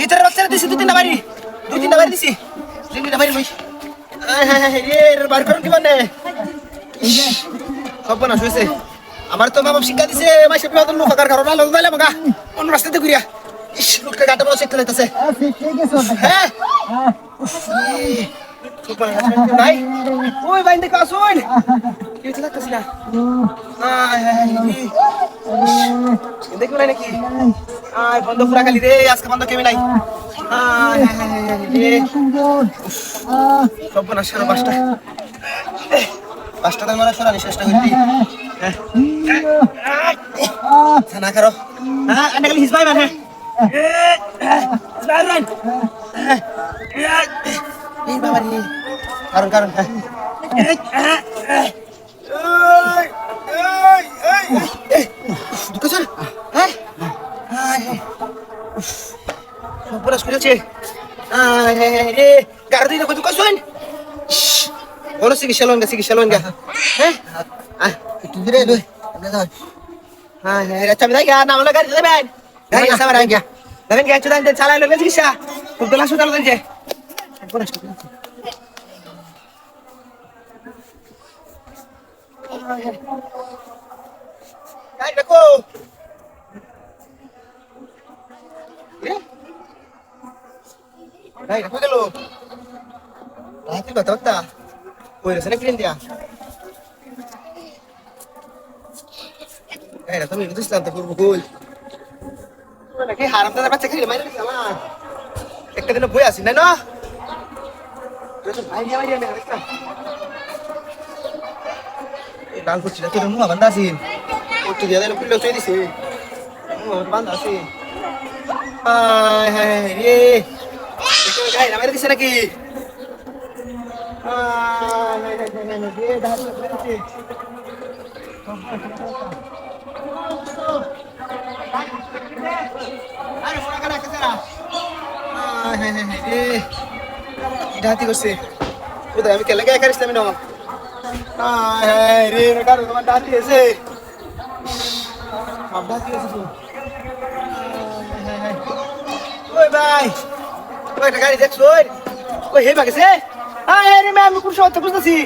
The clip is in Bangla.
ইতার বাচ্চারা দিছি দুই তিনটা বাড়ি দিছি দুই তিনটা বাড়ি বার করুন কি মানে সব না শুয়েছে আমার তো মা বাপ শিক্ষা দিছে মাসে পেয়ে লোক কার কারণ লোক দিলে মগা অন্য রাস্তাতে ঘুরিয়া লোকটা গাটা বসে একটু যাইতেছে হ্যাঁ ভাই ওই ভাই দেখো আসুন কিছু লাগতেছি না দেখবো না নাকি আয় বন্ধ পুরা খালি রে আজকে বন্ধ কেমন নাই সব না সারা পাঁচটা তো মানে সরানি চেষ্টা করবি না করো হ্যাঁ আন্ডা খালি হিসবাই মানে এই বাবা রে কারণ দুকান হ্যাঁ সবরাস করেছে রে গাড়ি দেখো দুকান বলো চিকিৎসা লোন গা হ্যাঁ একটু ধীরে দই হ্যাঁ আচ্ছা আমি যাই না আমরা গাড়ি দেবেন গাড়ি আছে আমার আগে দেখেন কি চুদান চালাই লোক চিকিৎসা খুব দলা সুতাল দেন যে গাড়ি দেখো গাড়ি দেখো গেল রাতে কথা কই রে কিনে দিয়া এই না তুমি বুঝছ না তো পূর্ব গোল নাকি হারামদাদা বাচ্চা খেলে মাইরে দিছে আমার একটা দিন বই আসি না তো ভাই দিয়া আমি আরেকটা এই বাল করছি না তোর মুখ বান্ধা আছি ওটি দিয়া দিলে পুরো চই দিছে মুখ বান্ধা আছি রে এটা গাই না মাইরে দিছে নাকি ডাতি করছে কোথায় আমি কেলে গায়ে কারিস আমি না রে কারো তোমার ডাতি আছে সব ডাতি আছে ওই ভাই ওই একটা গাড়ি দেখছো ওই হে বাগেছে আরে ম্যাম আমি কোন সময় বুঝতেছি